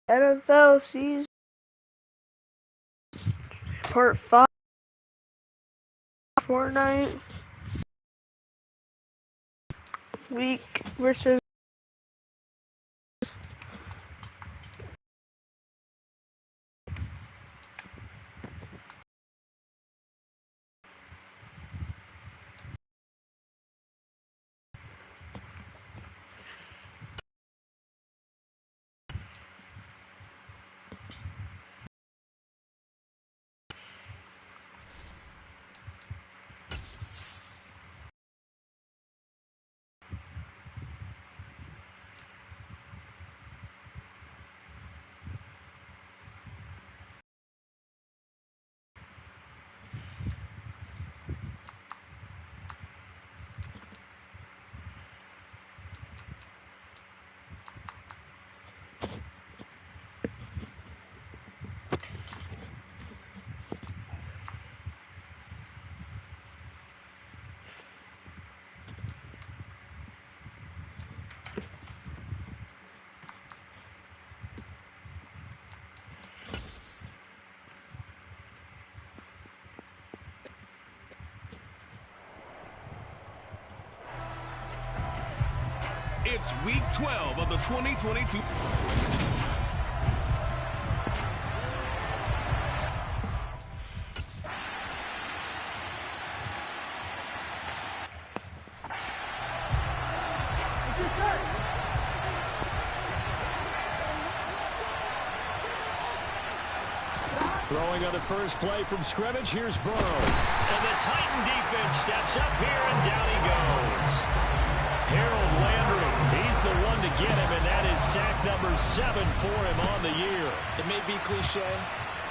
NFL season part 5 Fortnite week versus It's week 12 of the 2022. Throwing on the first play from scrimmage, here's Burrow. And the Titan defense steps up here, and down he goes. Harold Landry, he's the one to get him, and that is sack number 7 for him on the year. It may be cliche,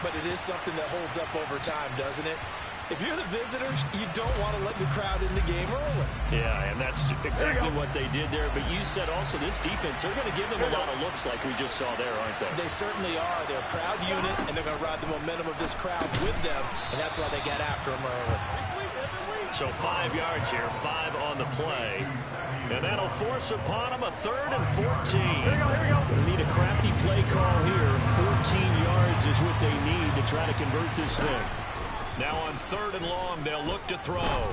but it is something that holds up over time, doesn't it? If you're the visitors, you don't want to let the crowd in the game early. Yeah, and that's exactly what they did there. But you said also this defense, they're going to give them a lot of looks like we just saw there, aren't they? They certainly are. They're a proud unit, and they're going to ride the momentum of this crowd with them, and that's why they get after them early. So 5 yards here, 5 on the play. And that'll force upon them a 3rd and 14. Here we go. They need a crafty play call here. 14 yards is what they need to try to convert this thing. Now on 3rd and long, they'll look to throw.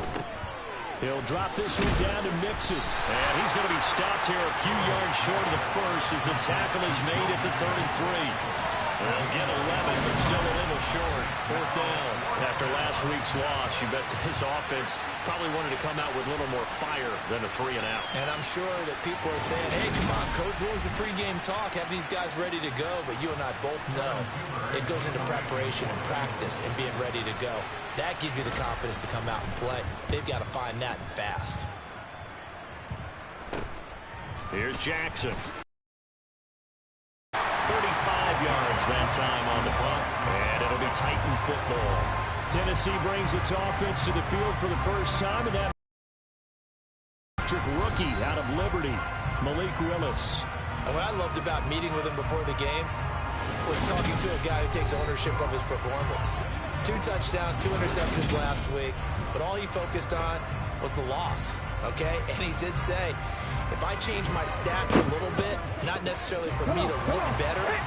He'll drop this one down to Mixon. And he's going to be stopped here a few yards short of the first as the tackle is made at the 33. They'll get 11, but still a little short. 4th down. After last week's loss, you bet this offense probably wanted to come out with a little more fire than a 3 and out. And I'm sure that people are saying, hey, come on, Coach, what was the pregame talk? Have these guys ready to go? But you and I both know it goes into preparation and practice and being ready to go. That gives you the confidence to come out and play. They've got to find that fast. Here's Jackson. 35 yards that time on the punt. And it'll be Titan football. Tennessee brings its offense to the field for the first time, and that rookie out of Liberty, Malik Willis. And what I loved about meeting with him before the game was talking to a guy who takes ownership of his performance. 2 touchdowns, 2 interceptions last week, but all he focused on was the loss, okay? And he did say, if I change my stats a little bit, not necessarily for me to look better,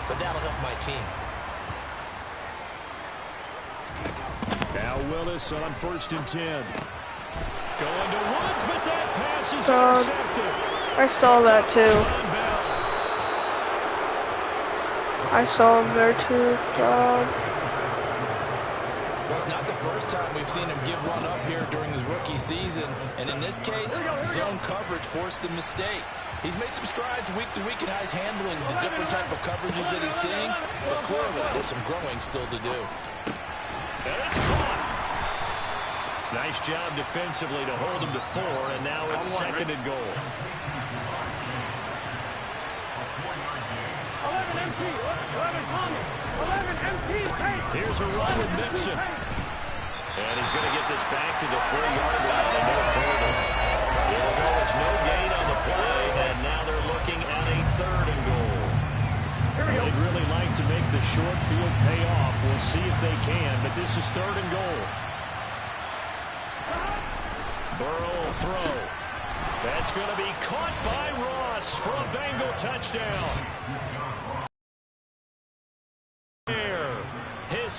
but that'll help my team. Now Willis on 1st and 10. Going to Woods, but that pass is intercepted. I saw that too. I saw him there too. Well, it's not the first time we've seen him give one up here during his rookie season. And in this case, zone coverage forced the mistake. He's made some strides week to week in how he's handling the different type of coverages that he's seeing. But clearly, there's some growing still to do. And it's caught. Nice job defensively to hold him to 4, and now it's 2nd and goal. 11 MP. 11 Thomas. 11 MP. Here's a run with Mixon. And he's going to get this back to the 3-yard line and no further. It's no gain on the play, and now they're looking at a 3rd and goal. They'd really like to make the short field pay off. We'll see if they can, but this is 3rd and goal. Burrow will throw. That's going to be caught by Ross for a Bengal touchdown.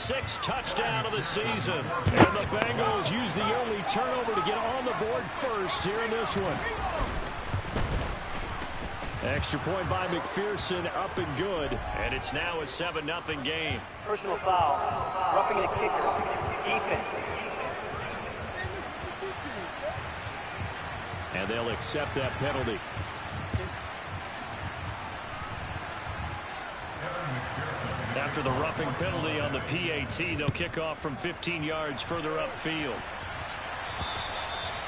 sixth touchdown of the season. And the Bengals use the only turnover to get on the board first here in this one. Extra point by McPherson, up and good. And it's now a 7-0 game. Personal foul. Roughing the kicker. Defense. And they'll accept that penalty. After the roughing penalty on the PAT, they'll kick off from 15 yards further upfield.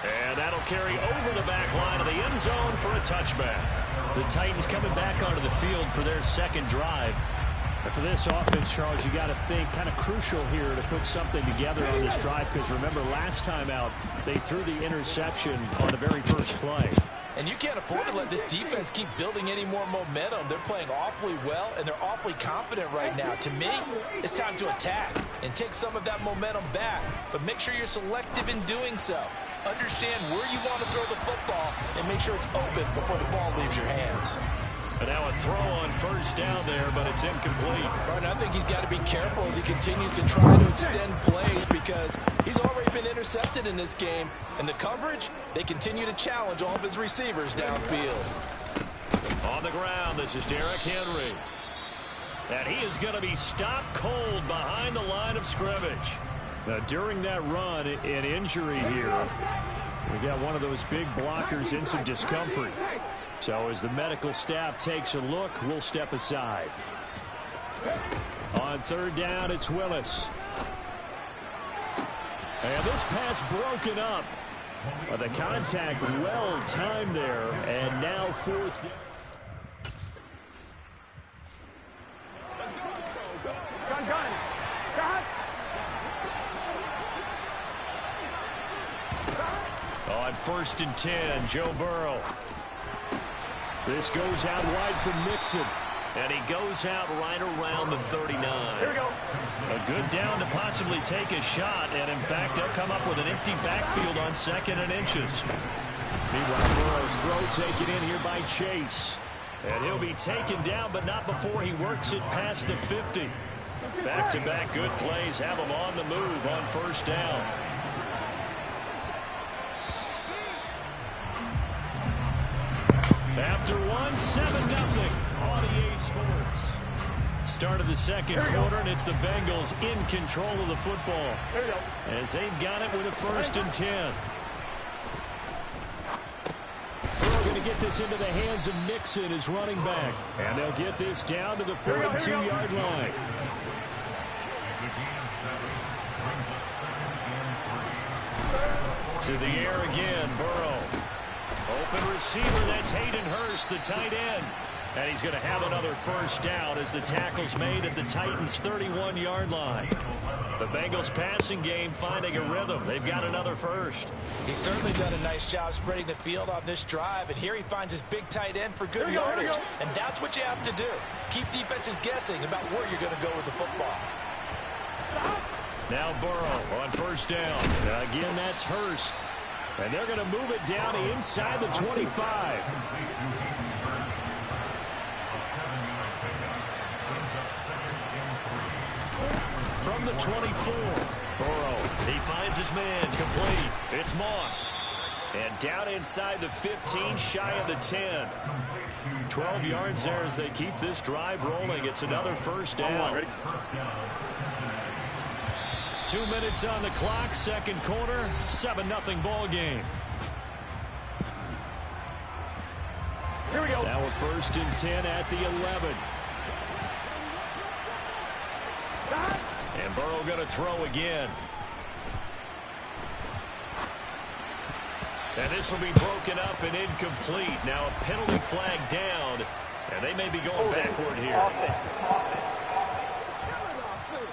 And that'll carry over the back line of the end zone for a touchback. The Titans coming back onto the field for their second drive. And for this offense, Charles, you got to think kind of crucial here to put something together on this drive, because remember last time out they threw the interception on the very first play. And you can't afford to let this defense keep building any more momentum. They're playing awfully well, and they're awfully confident right now. To me, it's time to attack and take some of that momentum back. But make sure you're selective in doing so. Understand where you want to throw the football and make sure it's open before the ball leaves your hands. And now a throw on first down there, but it's incomplete. Right, I think he's got to be careful as he continues to try to extend plays, because he's already been intercepted in this game. And the coverage, they continue to challenge all of his receivers downfield. On the ground, this is Derrick Henry. And he is going to be stopped cold behind the line of scrimmage. Now, during that run, an injury here. We got one of those big blockers in some discomfort. So as the medical staff takes a look, we'll step aside. On third down, it's Willis. And this pass broken up. The contact well timed there. And now fourth down. Gun. Cut. On 1st and 10, Joe Burrow. This goes out wide for Mixon. And he goes out right around the 39. Here we go. A good down to possibly take a shot. And, in fact, they'll come up with an empty backfield on 2nd and inches. Meanwhile, Burrow's throw taken in here by Chase. And he'll be taken down, but not before he works it past the 50. Back-to-back good plays have him on the move on first down. After one, 7-0 on EA Sports. Start of the second quarter, and it's the Bengals in control of the football. There we go. As they've got it with a 1st and 10. We're going to get this into the hands of Mixon as running back. And they'll get this down to the 42-yard line. To the air again, Burrow. Open receiver, that's Hayden Hurst, the tight end. And he's going to have another first down as the tackle's made at the Titans' 31-yard line. The Bengals passing game finding a rhythm. They've got another first. He's certainly done a nice job spreading the field on this drive, and here he finds his big tight end for good yardage. And that's what you have to do. Keep defenses guessing about where you're going to go with the football. Now Burrow on first down. Again, that's Hurst. And they're going to move it down inside the 25. From the 24, Burrow, he finds his man, complete. It's Moss. And down inside the 15, shy of the 10. 12 yards there as they keep this drive rolling. It's another first down. 2 minutes on the clock, second quarter, 7-0 ball game. Here we go. Now a 1st and 10 at the 11. And Burrow going to throw again. And this will be broken up and incomplete. Now a penalty flag down, and they may be going backward here.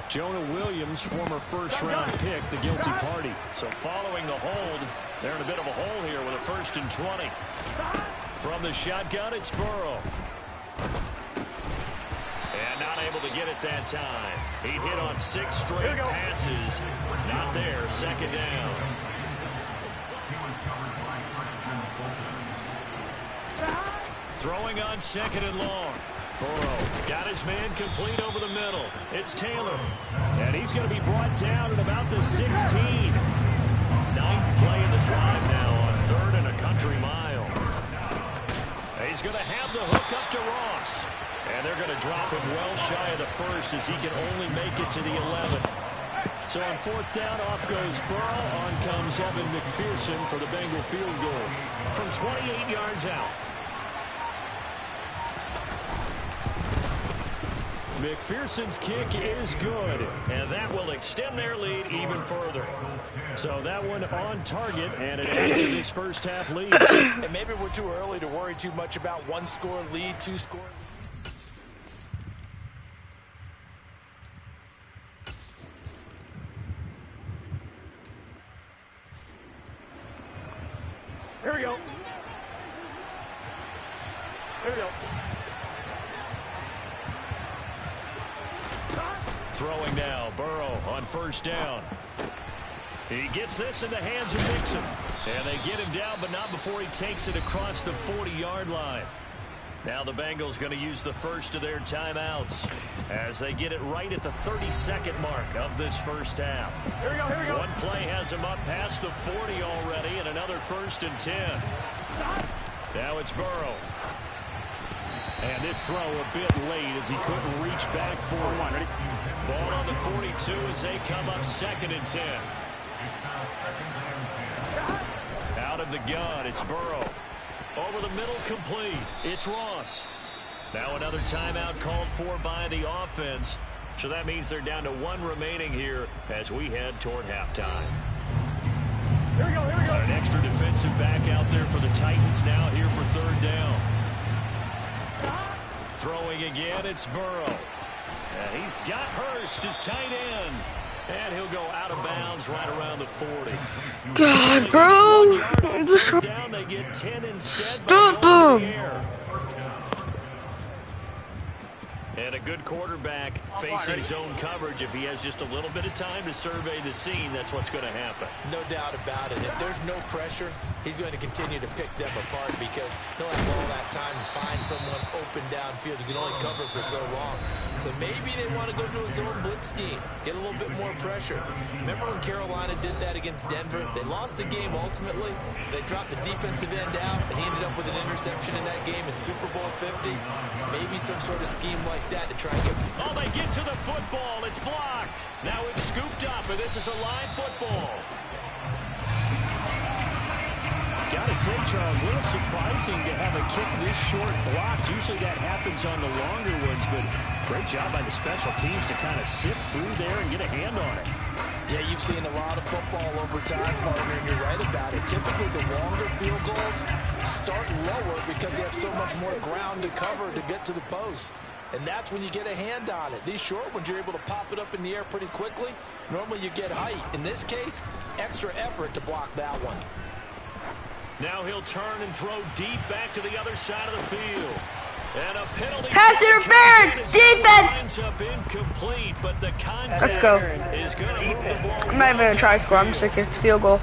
Jonah Williams, former first-round pick, the guilty party. So following the hold, they're in a bit of a hole here with a 1st and 20. From the shotgun, it's Burrow. And not able to get it that time. He hit on 6 straight passes. Not there, 2nd down. Throwing on 2nd and long. Burrow got his man complete over the middle. It's Taylor. And he's going to be brought down at about the 16. Ninth play of the drive now on 3rd and a country mile. He's going to have the hook up to Ross. And they're going to drop him well shy of the first as he can only make it to the 11. So on 4th down, off goes Burrow. On comes Evan McPherson for the Bengal field goal from 28 yards out. McPherson's kick is good, and that will extend their lead even further. So that one on target, and it adds to this first half lead. And maybe we're too early to worry too much about 1-score lead, 2-score. Here we go. Here we go. Throwing now, Burrow on 1st down. He gets this in the hands of Mixon. And they get him down, but not before he takes it across the 40-yard line. Now the Bengals going to use the first of their timeouts as they get it right at the 32nd mark of this first half. Here we go, here we go. One play has him up past the 40 already, and another 1st and 10. Now it's Burrow. And this throw a bit late as he couldn't reach back for it. Ball on the 42 as they come up 2nd and 10. Out of the gun, it's Burrow. Over the middle, complete. It's Ross. Now another timeout called for by the offense. So that means they're down to 1 remaining here as we head toward halftime. Here we go, here we go. An extra defensive back out there for the Titans now here for 3rd down. Throwing again, it's Burrow. And he's got Hurst, his tight end. And he'll go out of bounds right around the 40. God, bro. First down, they get 10 instead. Stop them. And a good quarterback facing zone coverage. If he has just a little bit of time to survey the scene, that's what's going to happen. No doubt about it. If there's no pressure, he's going to continue to pick them apart because he'll have all that time to find someone open downfield. You can only cover for so long. So maybe they want to go to a zone blitz scheme, get a little bit more pressure. Remember when Carolina did that against Denver? They lost the game ultimately. They dropped the defensive end out, and he ended up with an interception in that game in Super Bowl 50. Maybe some sort of scheme like that to try and get... Oh, they get to the football. It's blocked. Now it's scooped up, and this is a live football. Gotta say, Charles, a little surprising to have a kick this short blocked. Usually that happens on the longer ones, but great job by the special teams to kind of sift through there and get a hand on it. Yeah, you've seen a lot of football over time, partner, and you're right about it. Typically, the longer field goals start lower because they have so much more ground to cover to get to the post. And that's when you get a hand on it. These short ones, you're able to pop it up in the air pretty quickly. Normally, you get height. In this case, extra effort to block that one. Now he'll turn and throw deep back to the other side of the field. And a penalty. Pass interference! Defense! Ends up incomplete, but the contact Let's go. is going to move the ball. I'm not even going to try to score. I'm just going to kick field goal.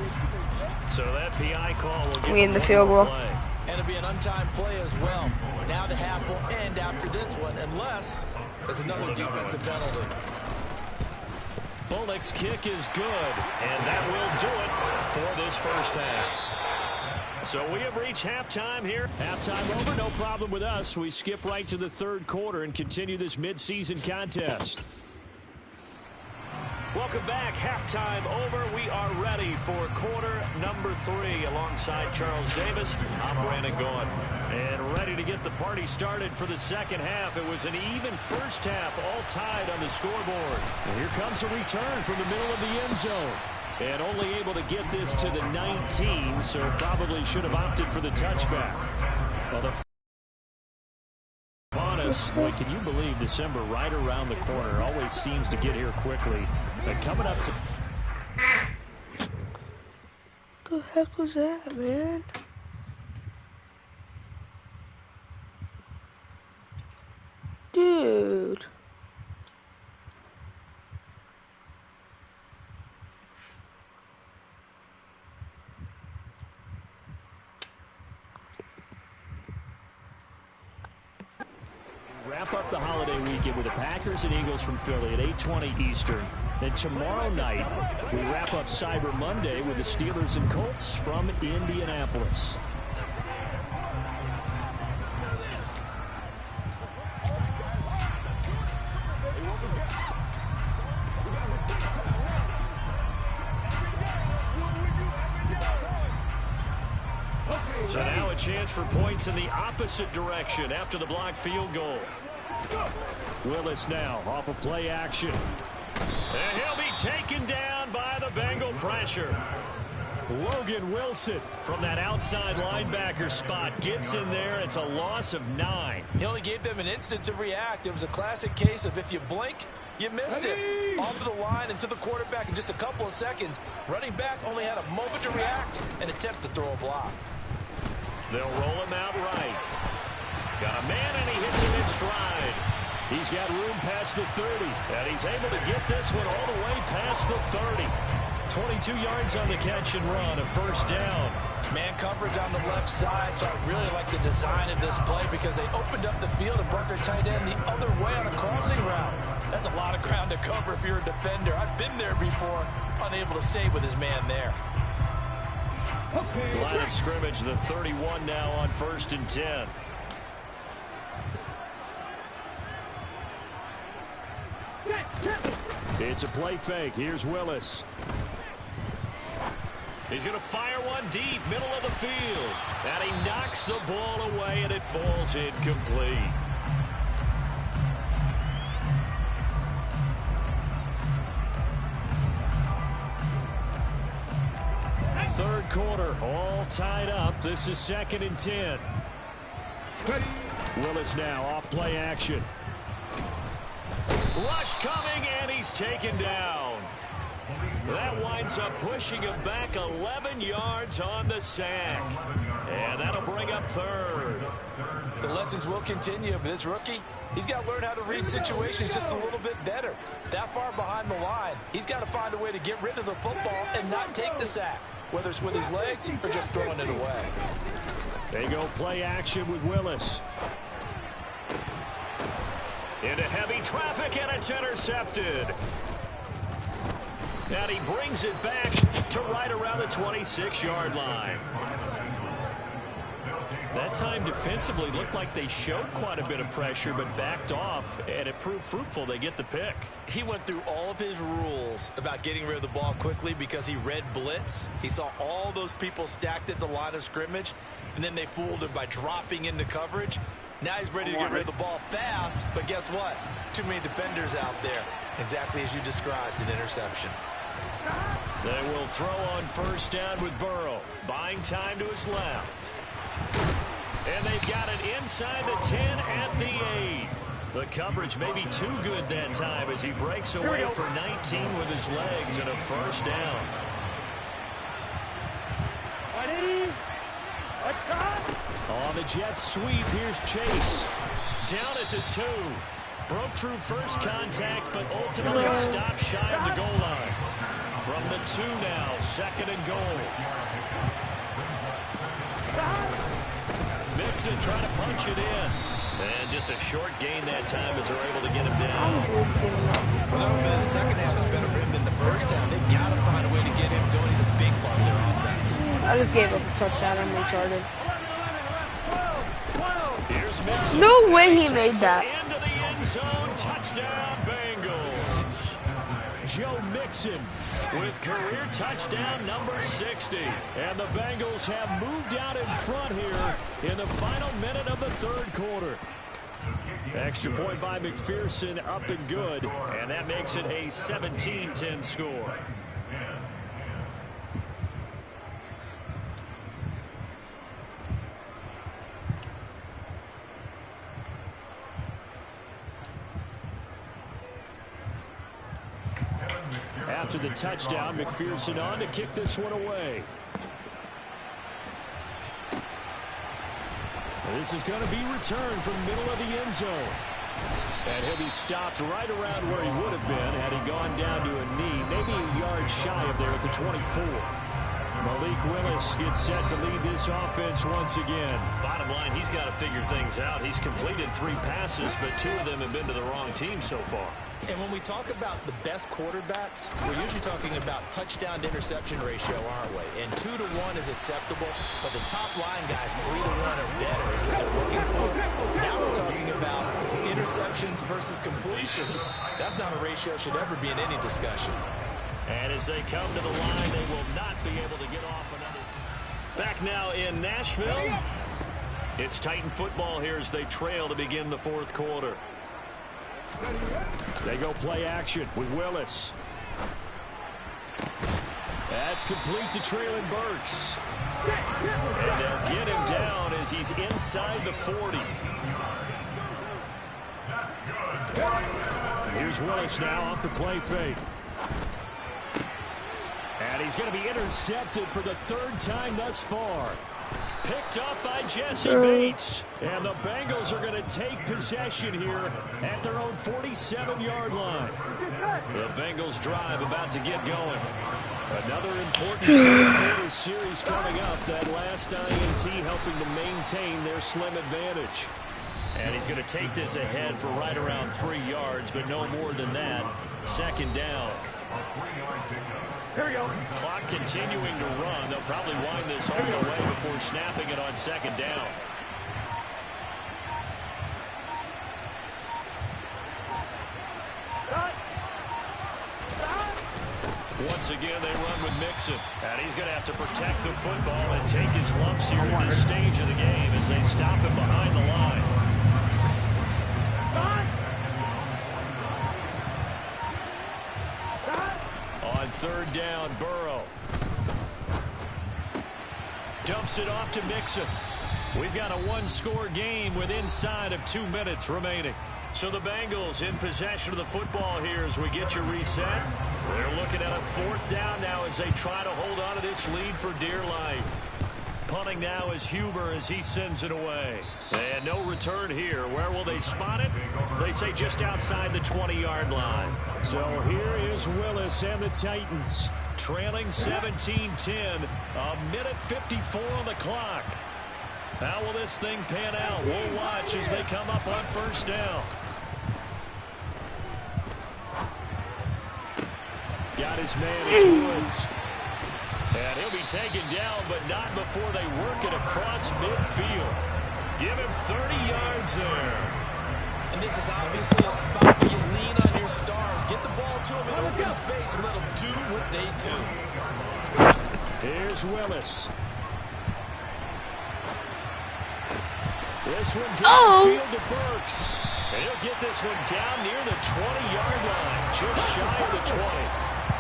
So that PI call will get We in the field goal. play. And it'll be an untimed play as well. Now the half will end after this one, unless there's another defensive penalty. Bullock's kick is good, and that will do it for this first half. So we have reached halftime here. Halftime over, no problem with us. We skip right to the 3rd quarter and continue this midseason contest. Welcome back. Halftime over. We are ready for quarter number 3 alongside Charles Davis. I'm Brandon Gaughan. And ready to get the party started for the second half. It was an even first half, all tied on the scoreboard. And here comes a return from the middle of the end zone. And only able to get this to the 19, so probably should have opted for the touchback. Well, the on us, boy, can you believe December right around the corner? Always seems to get here quickly. But coming up to... What the heck was that, man? Dude. wrap up the holiday weekend with the Packers and Eagles from Philly at 8:20 Eastern. Then tomorrow night, we wrap up Cyber Monday with the Steelers and Colts from Indianapolis. So now a chance for points in the opposite direction after the blocked field goal. Willis now off of play action. And he'll be taken down by the Bengal pressure. Logan Wilson from that outside linebacker spot gets in there. It's a loss of 9. He only gave them an instant to react. It was a classic case of if you blink, you missed it. Off the line and to the quarterback in just a couple of seconds. Running back only had a moment to react and attempt to throw a block. They'll roll him out right. Got a man, and he hits him in stride. He's got room past the 30, and he's able to get this one all the way past the 30. 22 yards on the catch and run, a first down. Man coverage on the left side, so I really like the design of this play because they opened up the field and brought their tight end the other way on a crossing route. That's a lot of ground to cover if you're a defender. I've been there before, unable to stay with his man there. The line of scrimmage, the 31 now on 1st and 10. It's a play fake. Here's Willis. He's going to fire one deep, middle of the field. And he knocks the ball away, and it falls incomplete. Third quarter, all tied up. This is 2nd and 10. Willis now off play action. Rush coming, and he's taken down. That winds up pushing him back 11 yards on the sack. And that'll bring up 3rd. The lessons will continue, but this rookie, he's got to learn how to read situations just a little bit better. That far behind the line, he's got to find a way to get rid of the football and not take the sack, whether it's with his legs or just throwing it away. They go play action with Willis. Into heavy traffic, and it's intercepted. And he brings it back to right around the 26-yard line. That time defensively looked like they showed quite a bit of pressure but backed off, and it proved fruitful. They get the pick. He went through all of his rules about getting rid of the ball quickly because he read blitz. He saw all those people stacked at the line of scrimmage, and then they fooled him by dropping into coverage. Now he's ready to get rid of the ball fast, but guess what? Too many defenders out there. Exactly as you described, an interception. They will throw on 1st down with Burrow. Buying time to his left. And they've got it inside the 10 at the 8. The coverage may be too good that time as he breaks away for 19 with his legs and a 1st down. On the jet sweep, here's Chase. Down at the 2. Broke through first contact, but ultimately stopped shy of the goal line. From the 2 now, 2nd and goal. Mixon trying to punch it in. And just a short gain that time as they're able to get him down. Well, the second half is better for him than the first half. They've got to find a way to get him going. He's a big part of their offense. I just gave up a touchdown. I'm retarded. Here's Mixon. No way he made that. Into the end zone. Touchdown, Bengals. Joe Mixon with career touchdown number 60. And the Bengals have moved out in front here in the final minute of the 3rd quarter. Extra point by McPherson, up and good. And that makes it a 17-10 score. After the touchdown, McPherson on to kick this one away. This is going to be returned from the middle of the end zone. And he'll be stopped right around where he would have been had he gone down to a knee, maybe a yard shy of there at the 24. Malik Willis gets set to lead this offense once again. Bottom line, he's got to figure things out. He's completed 3 passes, but 2 of them have been to the wrong team so far. And when we talk about the best quarterbacks, we're usually talking about touchdown to interception ratio, aren't we? And 2 to 1 is acceptable, but the top line guys, 3 to 1 or better is what they're looking for. Now we're talking about interceptions versus completions. That's not a ratio should ever be in any discussion. And as they come to the line, they will not be able to get off another. Back now in Nashville. It's Titan football here as they trail to begin the 4th quarter. They go play action with Willis. That's complete to Traylon Burks. And they'll get him down as he's inside the 40. Here's Willis now off the play fake. And he's going to be intercepted for the 3rd time thus far. Picked up by Jesse Bates. And the Bengals are going to take possession here at their own 47-yard line. The Bengals drive about to get going. Another important 4th quarter series coming up. That last INT helping to maintain their slim advantage. And he's going to take this ahead for right around 3 yards, but no more than that. 2nd down. Here we go. Clock continuing to run. They'll probably wind this all the way before snapping it on 2nd down. Once again, they run with Mixon. And he's going to have to protect the football and take his lumps here at this stage of the game as they stop him behind the line. On 3rd down, Burrow. Dumps it off to Mixon. We've got a 1-score game with inside of 2 minutes remaining. So the Bengals in possession of the football here as we get you reset. They're looking at a 4th down now as they try to hold on to this lead for dear life. Punting now is Huber as he sends it away. And no return here. Where will they spot it? They say just outside the 20-yard line. So here is Willis and the Titans. Trailing 17-10. A minute 54 on the clock. How will this thing pan out? We'll watch as they come up on 1st down. Got his man, it's Woods. And he'll be taken down, but not before they work it across midfield. Give him 30 yards there. And this is obviously a spot where you lean on your stars. Get the ball to them in open space and let them do what they do. Here's Willis. This one downfield to Burks. And he'll get this one down near the 20-yard line, just shy of the 20.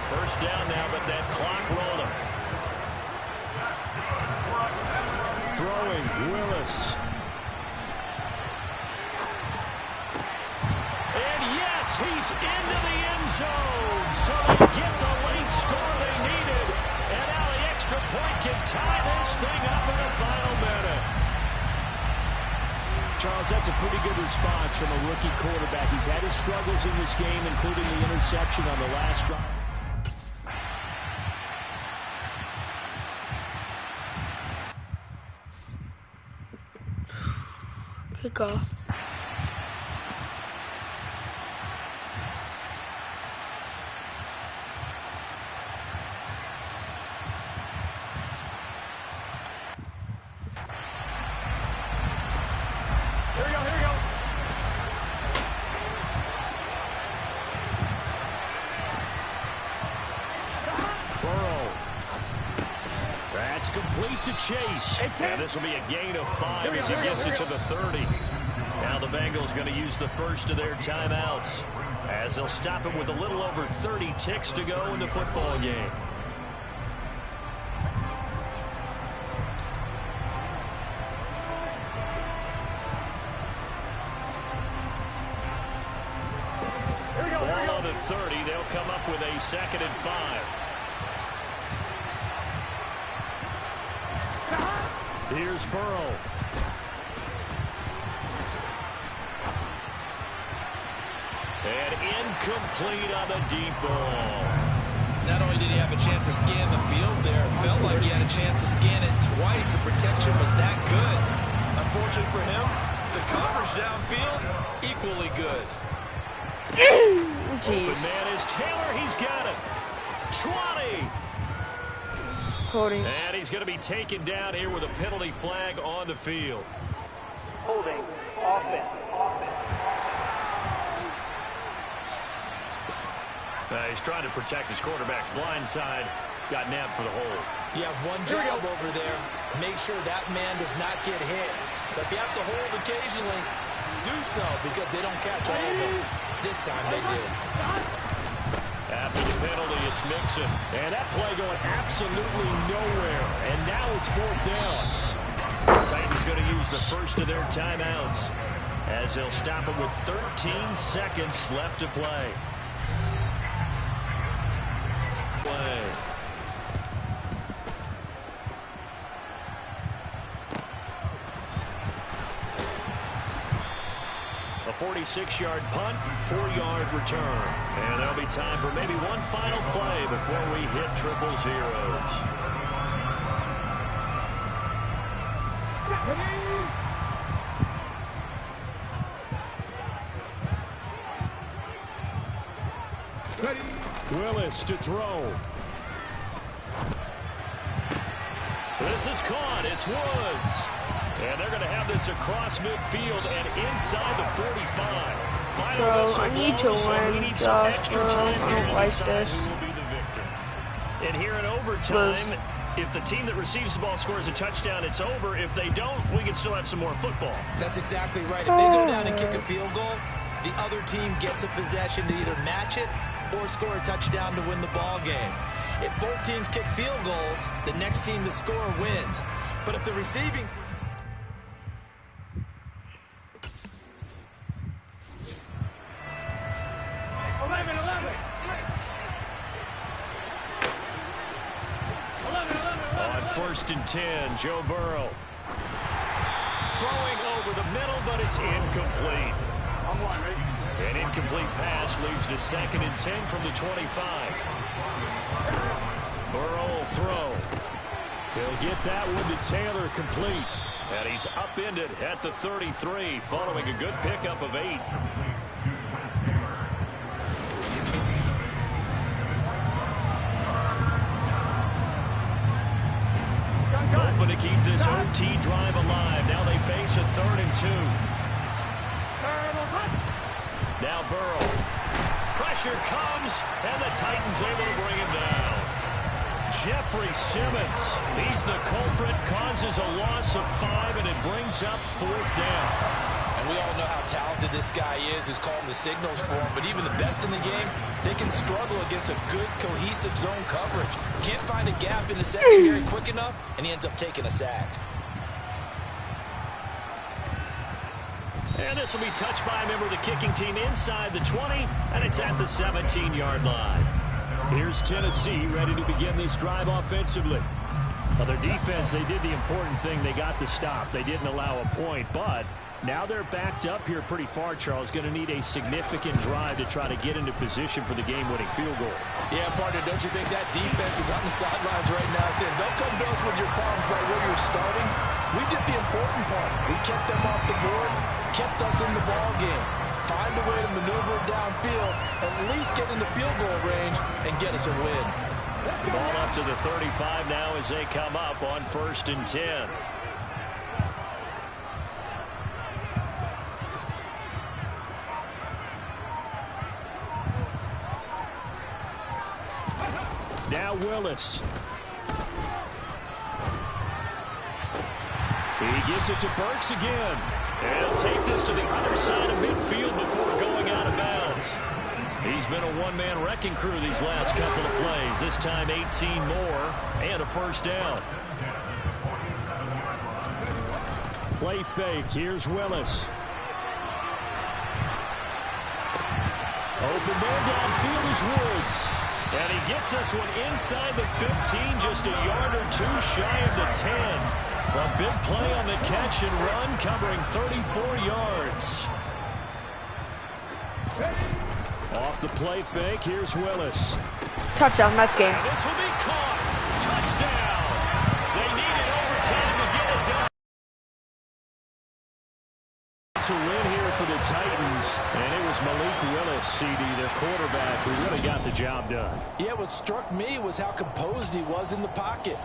1st down now, but that clock rolling. Throwing, Willis. And yes, he's into the end zone. So they get the late score they needed. And now the extra point can tie this thing up in the final minute. Charles, that's a pretty good response from a rookie quarterback. He's had his struggles in this game, including the interception on the last drive. Kickoff. Here we go, here we go. Burrow. That's complete to Chase. And this will be a gain of 5 as he gets it to the 30. Now the Bengals going to use the first of their timeouts as they'll stop him with a little over 30 ticks to go in the football game. Ball on the 30. They'll come up with a 2nd and 5. Here's Burrow. And incomplete on the deep ball. Not only did he have a chance to scan the field there, it felt like he had a chance to scan it twice. The protection was that good. Unfortunately for him, the coverage downfield, equally good. Open man is Taylor. He's got it. 20. Holding. And he's going to be taken down here with a penalty flag on the field. Holding. Offense. He's trying to protect his quarterback's blind side. Got nabbed for the hold. You have one job over there. Make sure that man does not get hit. So if you have to hold occasionally, do so because they don't catch all of them. This time they did. After the penalty, it's Mixon. And that play going absolutely nowhere. And now it's 4th down. The Titans going to use the first of their timeouts as they'll stop it with 13 seconds left to play. A 46-yard punt, 4-yard return. And there'll be time for maybe one final play before we hit triple zeros. Willis to throw. This is caught. It's Woods. And they're going to have this across midfield and inside the 45. Bro, I need to win, Josh, bro. I don't like this. And here in overtime, if the team that receives the ball scores a touchdown, it's over. If they don't, we can still have some more football. That's exactly right. If they go down and kick a field goal, the other team gets a possession to either match it or score a touchdown to win the ball game. If both teams kick field goals, the next team to score wins. But if the receiving team... On 1st and 10, Joe Burrow. Throwing over the middle, but it's incomplete. An incomplete pass leads to 2nd and 10 from the 25. Burrow will throw. He'll get that one to Taylor complete. And he's upended at the 33, following a good pickup of 8. Hoping to keep this OT drive alive. Now they face a 3rd and 2. Now Burrow. Pressure comes, and the Titans able to bring him down. Jeffrey Simmons, he's the culprit, causes a loss of 5, and it brings up 4th down. And we all know how talented this guy is who's calling the signals for him, but even the best in the game, they can struggle against a good, cohesive zone coverage. Can't find a gap in the secondary quick enough, and he ends up taking a sack. And this will be touched by a member of the kicking team inside the 20, and it's at the 17-yard line. Here's Tennessee ready to begin this drive offensively. Well, their defense, they did the important thing. They got the stop. They didn't allow a point, but now they're backed up here pretty far, Charles. Going to need a significant drive to try to get into position for the game-winning field goal. Yeah, partner, don't you think that defense is on the sidelines right now saying, don't come to us with your problems by where you're starting. We did the important part. We kept them off the board, kept us in the ball game. Find a way to maneuver downfield, at least get into field goal range, and get us a win. Ball up to the 35 now as they come up on 1st and 10. Now Willis. He gives it to Burks again. And he'll take this to the other side of midfield before going out of bounds. He's been a one-man wrecking crew these last couple of plays. This time 18 more and a 1st down. Play fake. Here's Willis. Open man downfield is Woods. And he gets this one inside the 15, just a yard or 2 shy of the 10. A big play on the catch and run, covering 34 yards. Off the play fake, here's Willis. Touchdown, that's game. And this will be caught. Touchdown. They needed overtime to get it done. To win here for the Titans, and it was Malik Willis, CD, their quarterback, who really got the job done. Yeah, what struck me was how composed he was in the pocket.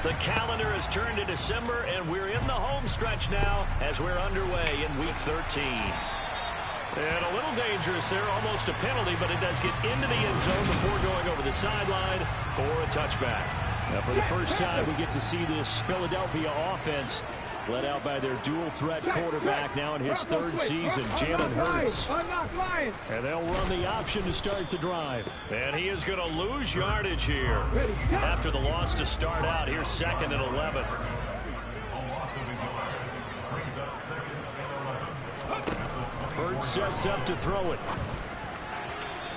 The calendar has turned to December, and we're in the home stretch now as we're underway in Week 13. And a little dangerous there, almost a penalty, but it does get into the end zone before going over the sideline for a touchback. Now, for the first time, we get to see this Philadelphia offense led out by their dual-threat quarterback now in his third season, Jalen Hurts. And they'll run the option to start the drive. And he is going to lose yardage here after the loss to start out. Here's 2nd and 11. Hurts sets up to throw it.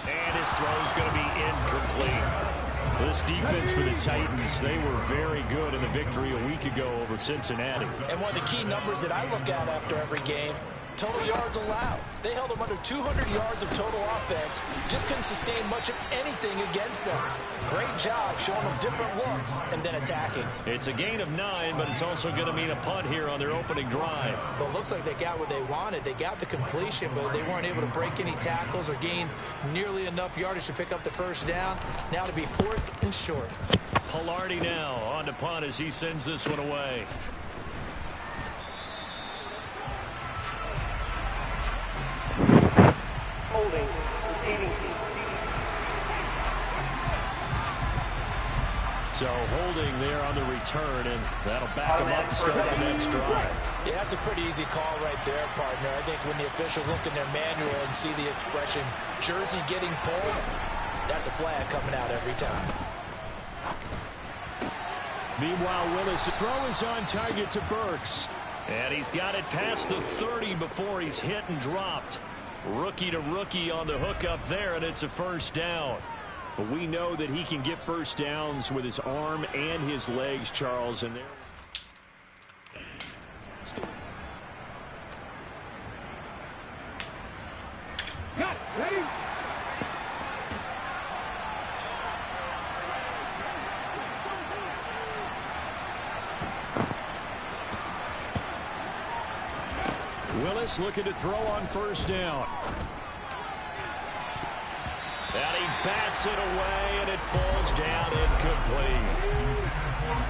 And his throw is going to be incomplete. This defense for the Titans, they were very good in the victory a week ago over Cincinnati. And one of the key numbers that I look at after every game, total yards allowed. They held them under 200 yards of total offense. Just couldn't sustain much of anything against them. Great job showing them different looks and then attacking. It's a gain of 9, but it's also going to mean a punt here on their opening drive. Well, it looks like they got what they wanted. They got the completion, but they weren't able to break any tackles or gain nearly enough yardage to pick up the first down. Now to be 4th and short. Pilardi now on the punt as he sends this one away. Holding. So holding there on the return, and that'll back him up to start the next drive. Yeah, that's a pretty easy call right there, partner. I think when the officials look in their manual and see the expression, jersey getting pulled, that's a flag coming out every time. Meanwhile, Willis' throw is on target to Burks. And he's got it past the 30 before he's hit and dropped. Rookie to rookie on the hook up there, and it's a first down. But we know that he can get first downs with his arm and his legs, Charles, and there. Ready? Willis looking to throw on first down. And he bats it away, and it falls down incomplete.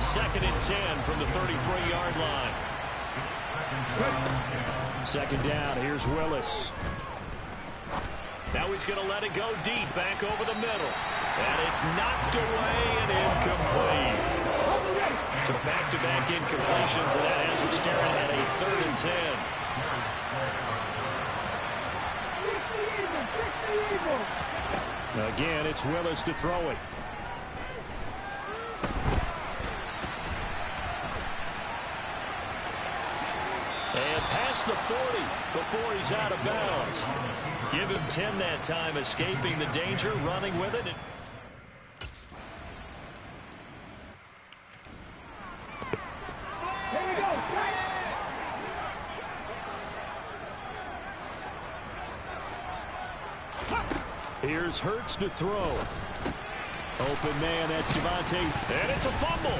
2nd and 10 from the 33-yard line. 2nd down, here's Willis. Now he's going to let it go deep, back over the middle. And it's knocked away and incomplete. So back-to-back incompletions, and that has him staring at a 3rd and 10. Again, it's Willis to throw it. And past the 40 before he's out of bounds. Give him 10 that time, escaping the danger, running with it. Here's Hurts to throw. Open man, that's Devontae. And it's a fumble.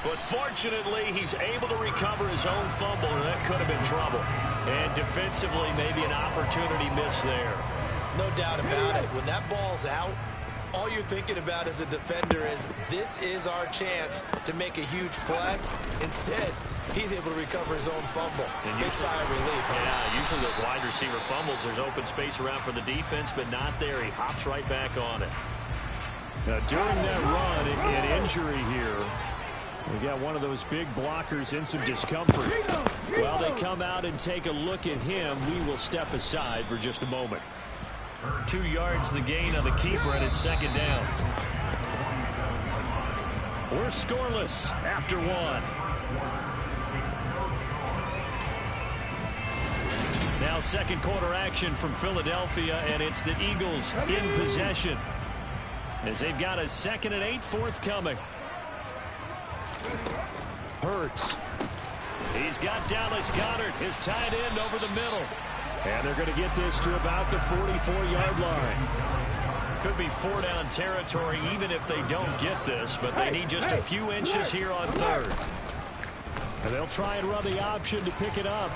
But fortunately, he's able to recover his own fumble, and that could have been trouble. And defensively, maybe an opportunity miss there. No doubt about it. When that ball's out, all you're thinking about as a defender is, this is our chance to make a huge play. Instead, he's able to recover his own fumble. Big sigh of relief. Yeah, usually those wide receiver fumbles, there's open space around for the defense, but not there. He hops right back on it. Now, during that run, an injury here. We got one of those big blockers in some discomfort. While they come out and take a look at him, we will step aside for just a moment. 2 yards the gain on the keeper, and it's 2nd down. We're scoreless after 1. Now 2nd quarter action from Philadelphia, and it's the Eagles in possession as they've got a 2nd and 8 forthcoming. Hurts. He's got Dallas Goedert, his tight end, over the middle. And they're going to get this to about the 44-yard line. Could be 4-down territory even if they don't get this, but they need just a few inches here on 3rd. And they'll try and run the option to pick it up.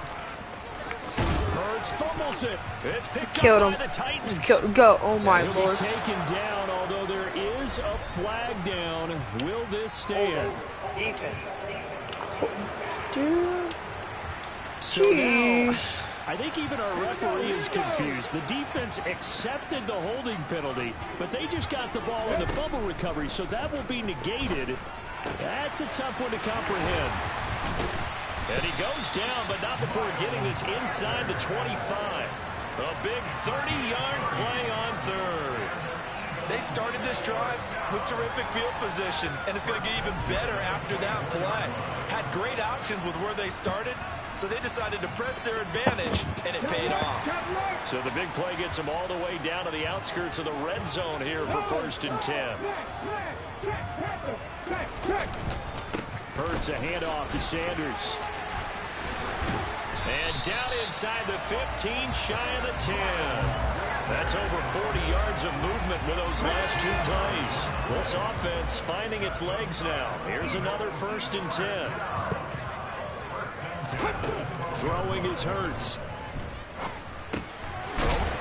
Hurts fumbles it. It's picked up by the Titans. Killed him. Go. Oh, my He'll Lord. be taken down, although there is a flag down. Will this stand? Dude. So now, I think even our referee is confused. The defense accepted the holding penalty, but they just got the ball in the fumble recovery, so that will be negated. That's a tough one to comprehend. And he goes down, but not before getting this inside the 25. A big 30-yard play on 3rd. They started this drive with terrific field position, and it's going to get even better after that play. Had great options with where they started, so they decided to press their advantage, and it paid off. So the big play gets them all the way down to the outskirts of the red zone here for 1st and 10. Hurts a handoff to Sanders. And down inside the 15, shy of the 10. That's over 40 yards of movement with those last 2 plays. This offense finding its legs now. Here's another 1st and 10. Throwing is Hurts.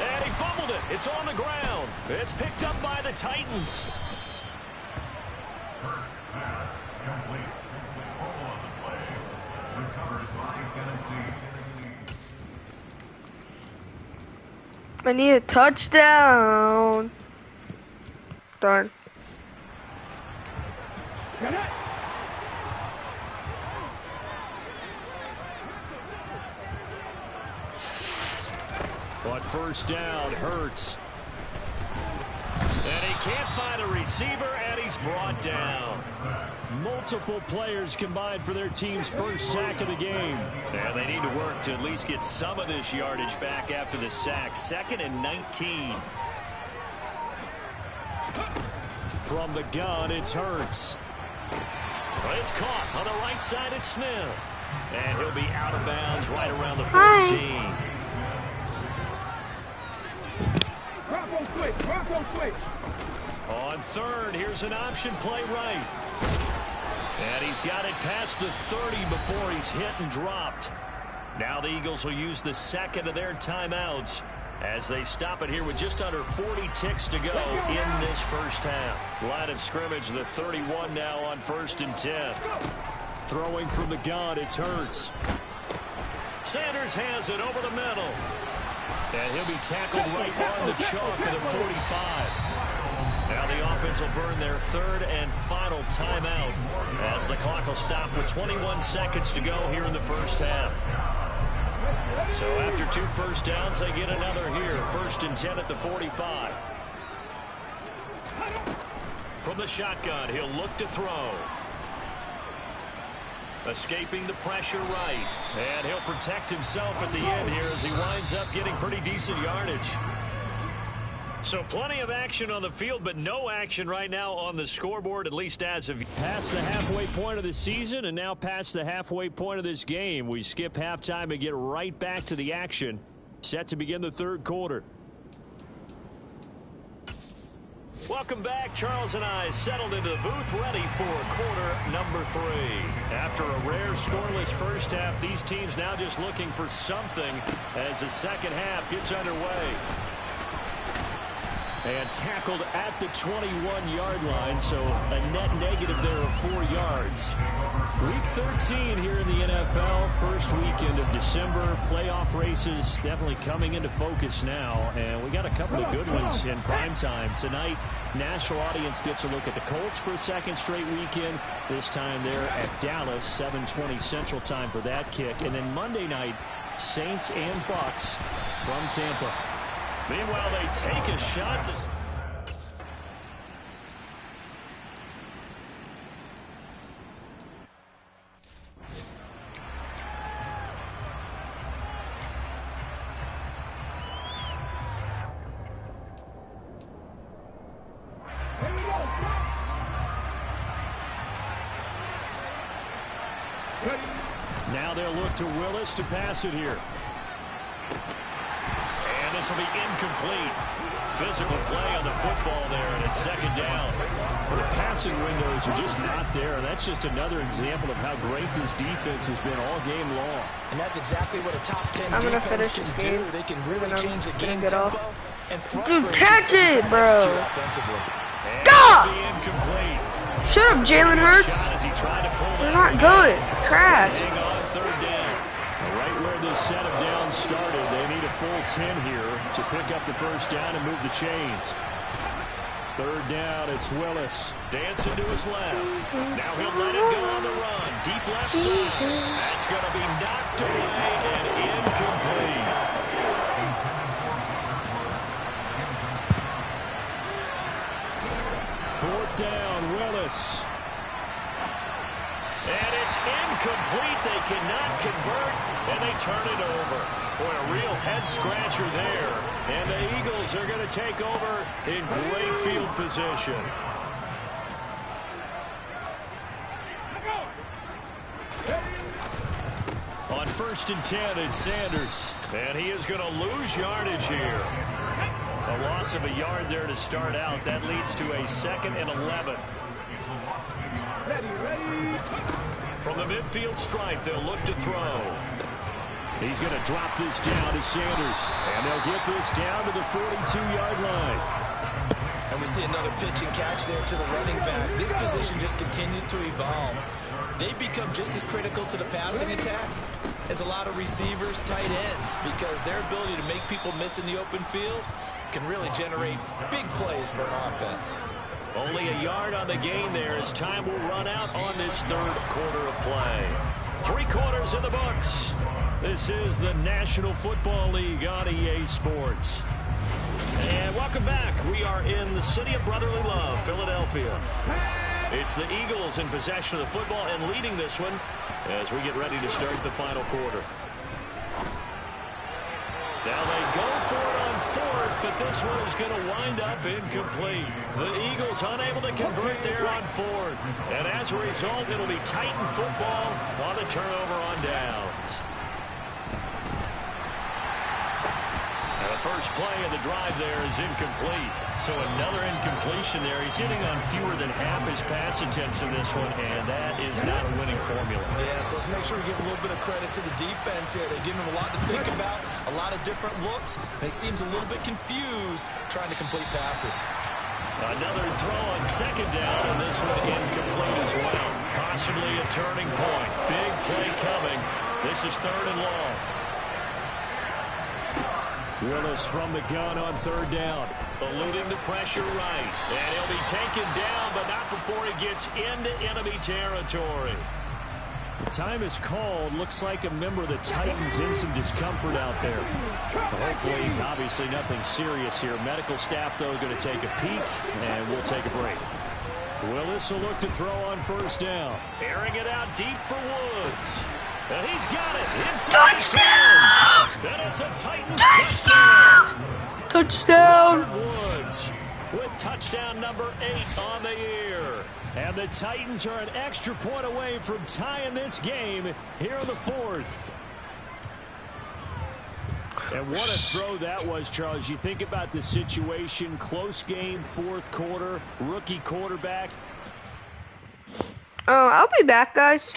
And he fumbled it. It's on the ground. It's picked up by the Titans. I need a touchdown. Darn. But 1st down, Hurts. And he can't find a receiver, and he's brought down. Multiple players combined for their team's 1st sack of the game. And they need to work to at least get some of this yardage back after the sack. 2nd and 19. From the gun, it's Hurts. It's caught on the right side. It's Smith. And he'll be out of bounds right around the 14. On 3rd, here's an option play right. And he's got it past the 30 before he's hit and dropped. Now the Eagles will use the 2nd of their timeouts as they stop it here with just under 40 ticks to go in this 1st half. Line of scrimmage, the 31 now on 1st and 10. Throwing from the gun, it's Hurts. Sanders has it over the middle. And he'll be tackled right on the chalk at the 45. Now the offense will burn their third and final timeout as the clock will stop with 21 seconds to go here in the first half. So after 2 first downs, they get another here. 1st and 10 at the 45. From the shotgun, he'll look to throw. Escaping the pressure right. And he'll protect himself at the end here as he winds up getting pretty decent yardage. So plenty of action on the field, but no action right now on the scoreboard, at least as of past the halfway point of the season and now past the halfway point of this game. We skip halftime and get right back to the action. Set to begin the third quarter. Welcome back. Charles and I settled into the booth ready for quarter number 3. After a rare scoreless first half, these teams now just looking for something as the second half gets underway. And tackled at the 21-yard line, so a net negative there of 4 yards. Week 13 here in the NFL, first weekend of December. Playoff races definitely coming into focus now, and we got a couple of good ones in prime time. Tonight, national audience gets a look at the Colts for a second straight weekend. This time they're at Dallas, 7:20 Central Time for that kick. And then Monday night, Saints and Bucks from Tampa. Meanwhile, they take a shot to... Now they'll look to Willis to pass it here. And this will be incomplete. Physical play on the football there, and it's second down. Well, the passing windows are just not there. That's just another example of how great this defense has been all game long. And that's exactly what a top 10 I'm gonna defense finish can this do. game. They can really change the game Get tempo off. and Dude, frustrate catch you it, to bro. execute offensively. And God! it'll be incomplete. Shut up, Jalen Hurts. Shot as he tried to pull They're that not good. away. Trash. Hang on, third down. Right where this set of downs started, they need a full 10 here to pick up the first down and move the chains. Third down, it's Willis. Dancing to his left. Now he'll let it go on the run. Deep left side. That's going to be knocked away and incomplete. Fourth down, Willis. And it's incomplete. They cannot convert, and they turn it over. Boy, a real head-scratcher there. And the Eagles are going to take over in great field position. On 1st and 10, it's Sanders. And he is going to lose yardage here. A loss of a yard there to start out. That leads to a 2nd and 11. From the midfield stripe, they'll look to throw. He's going to drop this down to Sanders. And they'll get this down to the 42-yard line. And we see another pitch and catch there to the running back. This position just continues to evolve. They become just as critical to the passing attack as a lot of receivers, tight ends, because their ability to make people miss in the open field can really generate big plays for an offense. Only a yard on the gain there as time will run out on this third quarter of play. 3 quarters in the books. This is the National Football League on EA Sports. And welcome back. We are in the city of brotherly love, Philadelphia. It's the Eagles in possession of the football and leading this one as we get ready to start the final quarter. Now they go for it on 4th, but this one is going to wind up incomplete. The Eagles unable to convert there on 4th. And as a result, it'll be Titan football on the turnover on downs. And the first play of the drive there is incomplete. So another incompletion there. He's hitting on fewer than half his pass attempts in this one, and that is not a winning formula. Yeah, so let's make sure we give a little bit of credit to the defense here. They're giving him a lot to think about, a lot of different looks, and he seems a little bit confused trying to complete passes. Another throw on 2nd down, and this one incomplete as well. Possibly a turning point. Big play coming. This is 3rd and long. Willis from the gun on third down. Eluding the pressure right. And he'll be taken down, but not before he gets into enemy territory. The time is called. Looks like a member of the Titans in some discomfort out there. Hopefully, obviously nothing serious here. Medical staff, though, going to take a peek, and we'll take a break. Willis will look to throw on first down. Airing it out deep for Woods. And he's got it inside the 10. And it's a Titans touchdown. Touchdown. Woods with touchdown number 8 on the year. And the Titans are an extra point away from tying this game here in the fourth. And what a throw that was, Charles. You think about the situation, close game, fourth quarter, rookie quarterback. Oh, I'll be back, guys.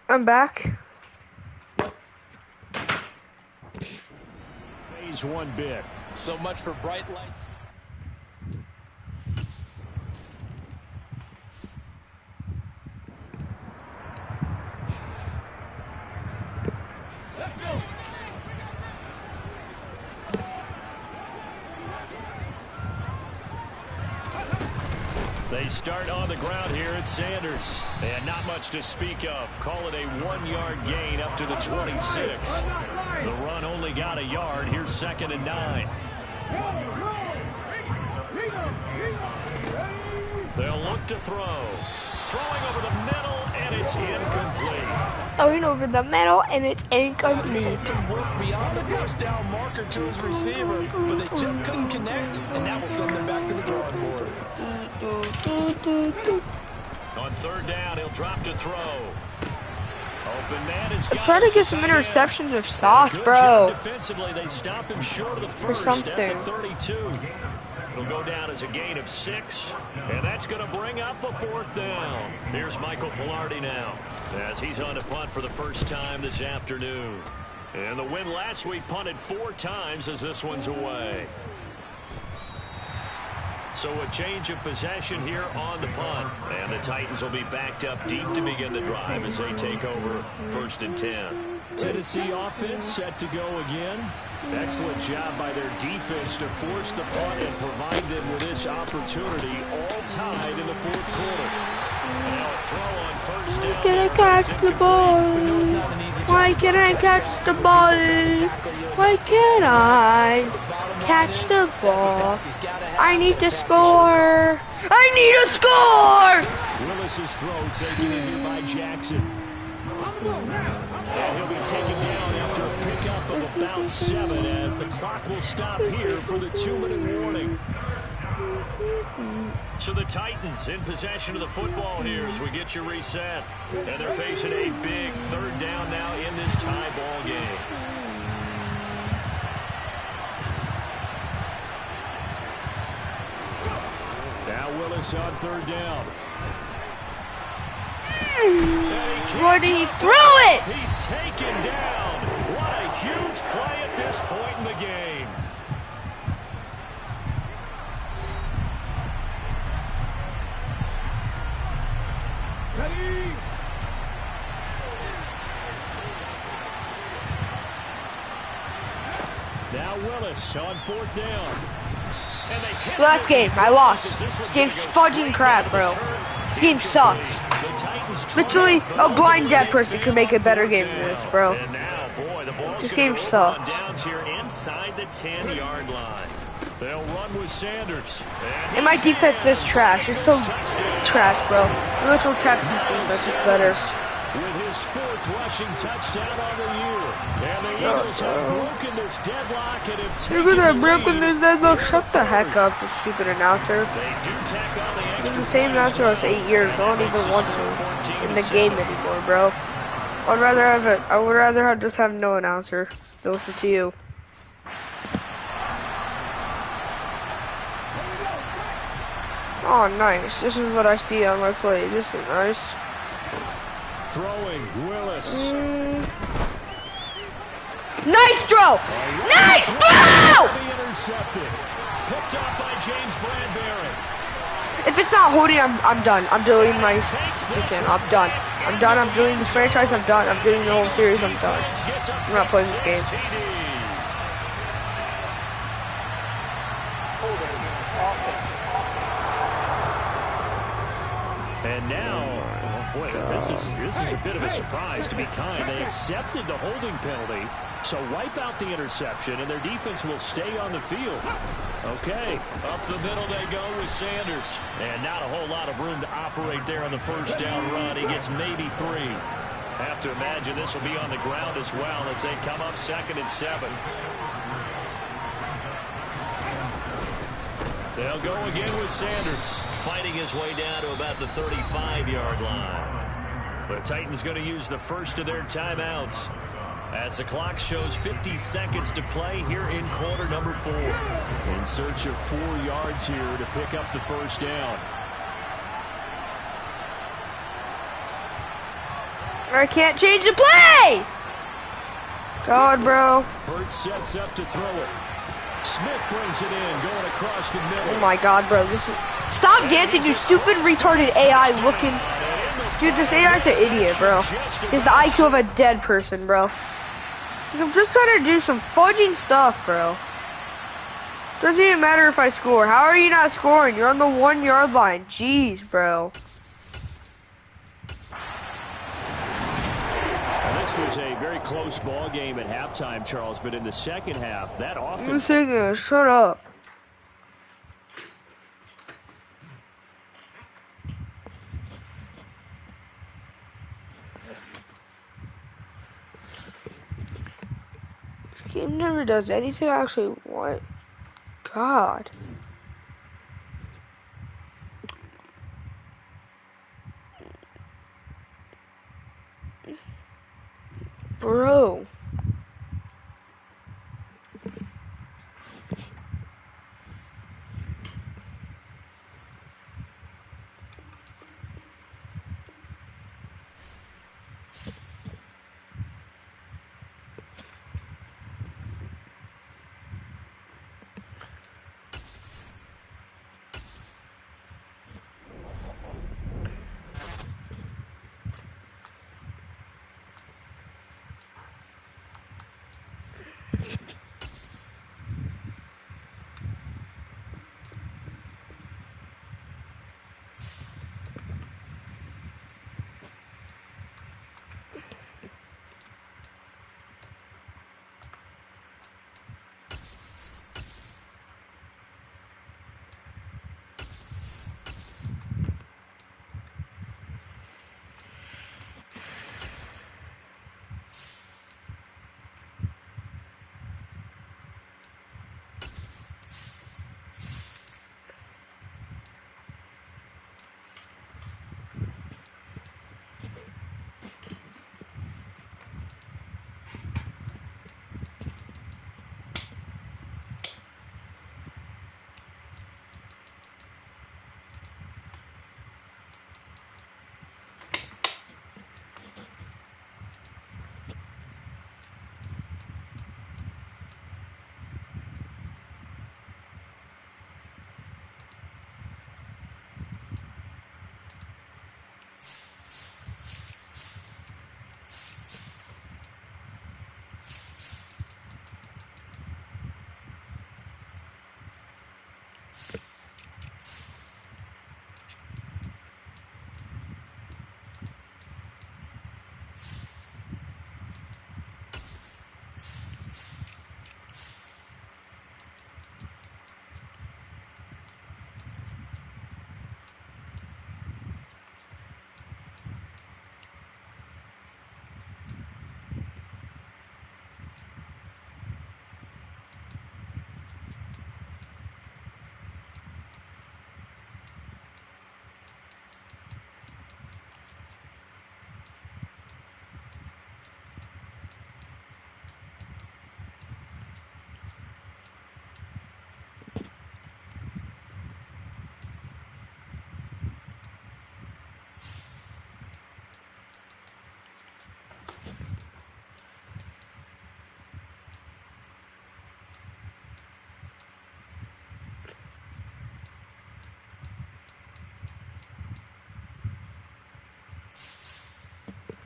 I'm back. Phase one bid. So much for bright lights. They start on the ground here at Sanders. And not much to speak of. Call it a 1-yard gain up to the 26. The run only got a yard. Here's 2nd and 9. They'll look to throw. Throwing over the middle, and it's incomplete. Throwing over the middle, and it's incomplete. Work beyond the first down marker to his receiver, but they just couldn't connect, and that will send them back to the drawing board. On 3rd down, he'll drop to throw. Open man is got Try to get some interceptions with Sauce, Good bro. job defensively, they stop him short of the first at something. the 32. It'll go down as a gain of 6, and that's going to bring up a 4th down. Here's Michael Pilardi now, as he's on to punt for the first time this afternoon. And the win last week punted 4 times as this one's away. So a change of possession here on the punt. And the Titans will be backed up deep to begin the drive as they take over 1st and 10. Tennessee offense set to go again. Excellent job by their defense to force the punt and provide them with this opportunity, all tied in the 4th quarter. Now a throw on 1st down. Why can't I catch the ball? Why can't I catch the ball? Why can't I catch the ball? I need to score. I need to score. Willis's throw taken in here by Jackson. And he'll be taken down after a pickup of about 7 as the clock will stop here for the 2-minute warning. So the Titans in possession of the football here as we get you reset. And they're facing a big 3rd down now in this tie ball game. Willis on third down. What did he throw it? He's taken down. What a huge play at this point in the game. Ready? Now Willis on fourth down. And they hit Last game, I lost. This game's fudging crap, bro. This game sucks. Literally, a blind dead person could make a better game than this, bro. And now, boy, the ball's This gonna game roll sucks. on downs here inside the 10-yard line. They'll run with Sanders. And my defense is trash. It's so trash, bro. The literal Texans defense is better. With his fourth rushing touchdown on the year. And the Eagles have broken this deadlock and have taken You're gonna the break lead. this deadlock. Shut the heck up, you stupid announcer. They do tack on the This is extra the same announcer I was 8 years. No one even wants me in the game anymore, bro. I would rather just have no announcer to listen to you. Oh, nice. This is what I see on my play. This is nice. Throwing, Willis. Nice throw! Nice throw! Intercepted. Picked up by James Bradbury. If it's not holding, I'm done. I'm deleting my channel. I'm done. I'm done. I'm deleting this franchise. I'm done. I'm deleting the whole series. I'm done. I'm not playing this game. And now, boy, this is a bit of a surprise, to be kind. They accepted the holding penalty, so wipe out the interception, and their defense will stay on the field. Okay, up the middle they go with Sanders. And not a whole lot of room to operate there on the first down run. He gets maybe 3. Have to imagine this will be on the ground as well as they come up 2nd and 7. They'll go again with Sanders, fighting his way down to about the 35-yard line. The Titans going to use the first of their timeouts as the clock shows 50 seconds to play here in quarter number 4. In search of 4 yards here to pick up the first down. I can't change the play! God, bro. Hurt sets up to throw it. Smith brings it in, going across the middle. Oh my God, bro. Stop dancing, you stupid retarded AI looking. Dude, this AI's an idiot, bro. He has the IQ of a dead person, bro. I'm just trying to do some fudging stuff, bro. Doesn't even matter if I score. How are you not scoring? You're on the 1-yard line. Jeez, bro. This was a very close ball game at halftime, Charles, but in the second half, that offense... I'm saying, shut up. This game never does anything I actually want. God. Bro.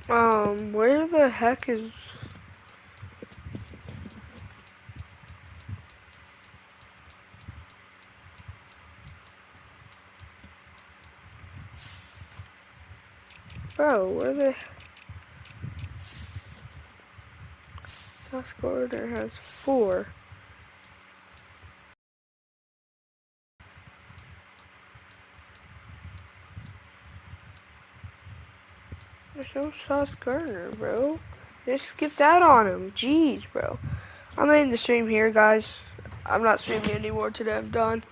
Where the heck is... Bro, where the... South Gardner has 4. There's no Sauce Gardner, bro. Just skip that on him. Jeez, bro. I'm ending the stream here, guys. I'm not streaming anymore today. I'm done.